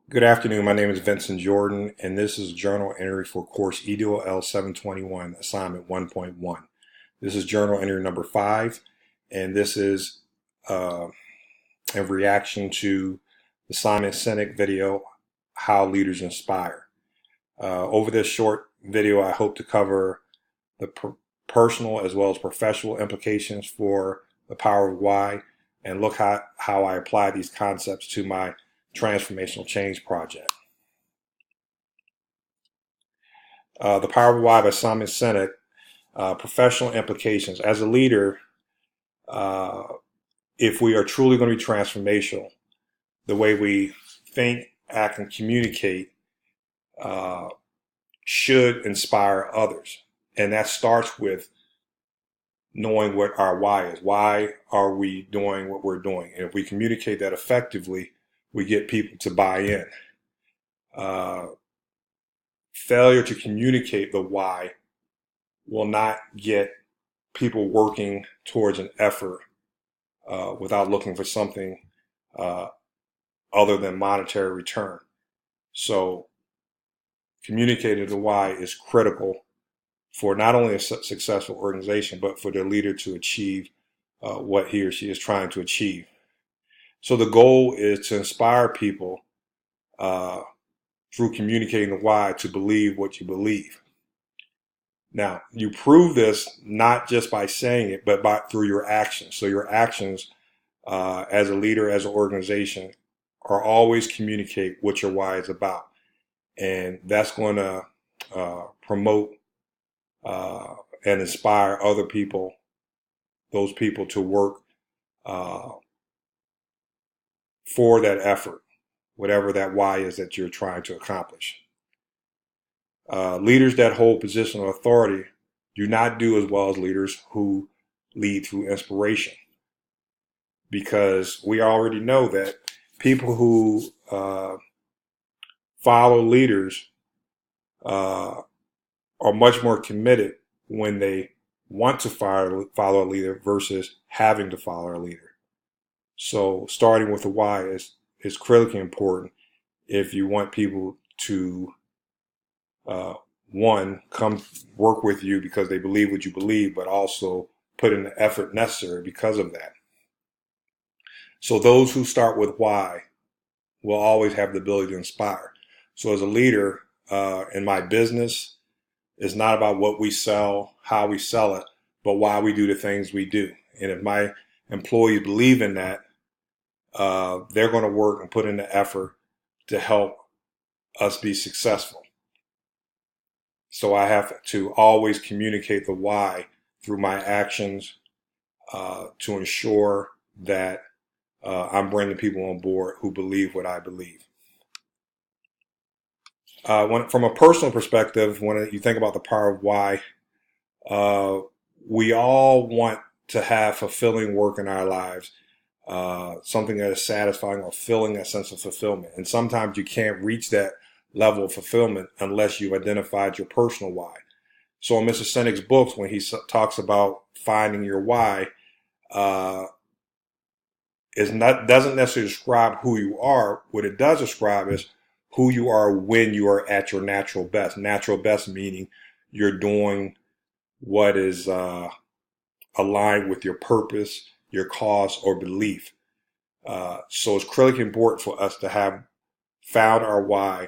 Good afternoon. My name is Vincent Jordan, and this is a journal entry for course EDOL 721, assignment 1.1. This is journal entry number 5, and this is in reaction to the Simon Sinek video, How Leaders Inspire. Over this short video, I hope to cover the personal as well as professional implications for the power of why, and look how I apply these concepts to my transformational change project. The Power of Why by Simon Sinek, professional implications. As a leader, uh, if we are truly going to be transformational, the way we think, act, and communicate uh, should inspire others. And that starts with knowing what our why is. Why are we doing what we're doing? And if we communicate that effectively, we get people to buy in. Uh, Failure to communicate the why will not get people working towards an effort without looking for something uh, other than monetary return. So communicating the why is critical for not only a successful organization, but for the leader to achieve what he or she is trying to achieve. So the goal is to inspire people uh, through communicating the why to believe what you believe. Now, you prove this not just by saying it, but through your actions. So your actions as a leader, as an organization, are always communicate what your why is about. And that's going to promote and inspire other people, those people to work uh, for that effort, whatever that why is that you're trying to accomplish. Leaders that hold position of authority do not do as well as leaders who lead through inspiration, because we already know that people who follow leaders are much more committed when they want to follow a leader versus having to follow a leader. So starting with the why is critically important if you want people to one, come work with you because they believe what you believe, but also put in the effort necessary because of that. So those who start with why will always have the ability to inspire. So as a leader in my business, it's not about what we sell, how we sell it, but why we do the things we do. And if my employees believe in that, they're going to work and put in the effort to help us be successful. So I have to always communicate the why through my actions to ensure that I'm bringing people on board who believe what I believe. From a personal perspective, when you think about the power of why, uh, we all want to have fulfilling work in our lives, something that is satisfying or filling that sense of fulfillment. And sometimes you can't reach that level of fulfillment unless you've identified your personal why. So in Mr. Sinek's books, when he talks about finding your why, uh, doesn't necessarily describe who you are. What it does describe is who you are when you are at your natural best. Natural best meaning you're doing what is aligned with your purpose, your cause, or belief. So it's critically important for us to have found our why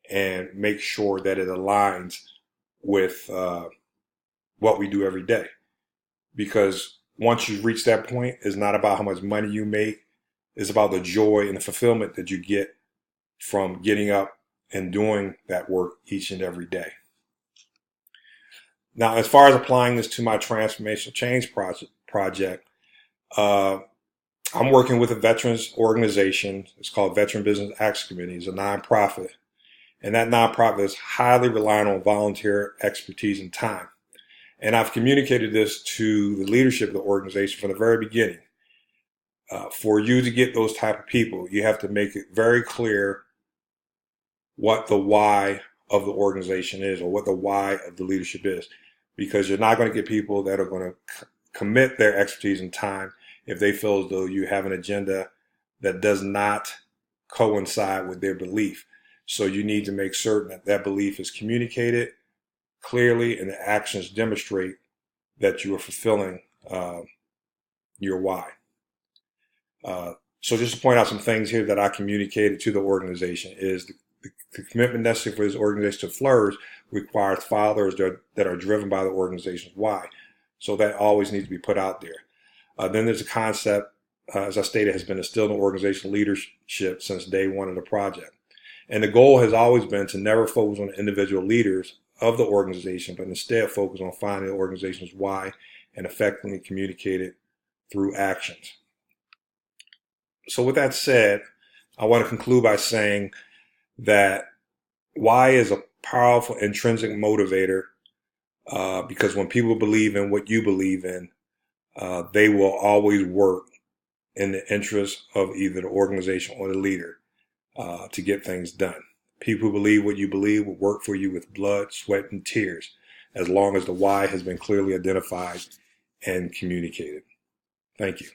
and make sure that it aligns with what we do every day. Because once you reach that point, it's not about how much money you make. It's about the joy and the fulfillment that you get from getting up and doing that work each and every day. Now, as far as applying this to my transformational change project, I'm working with a veterans organization. It's called Veteran Business Action Committee. It's a nonprofit. And that nonprofit is highly reliant on volunteer expertise and time. And I've communicated this to the leadership of the organization from the very beginning. For you to get those type of people, you have to make it very clear what the why of the organization is, or what the why of the leadership is. Because you're not going to get people that are going to commit their expertise and time if they feel as though you have an agenda that does not coincide with their belief. So you need to make certain that that belief is communicated clearly and the actions demonstrate that you are fulfilling your why. So just to point out some things here that I communicated to the organization is the commitment necessary for this organization to flourish requires followers that are driven by the organization's why. So that always needs to be put out there. Then there's a concept, as I stated, has been instilled in organizational leadership since day one of the project. And the goal has always been to never focus on the individual leaders of the organization, but instead focus on finding the organization's why and effectively communicate it through actions. So with that said, I want to conclude by saying that why is a powerful intrinsic motivator because when people believe in what you believe in, they will always work in the interest of either the organization or the leader to get things done. People who believe what you believe will work for you with blood, sweat, and tears as long as the why has been clearly identified and communicated. Thank you.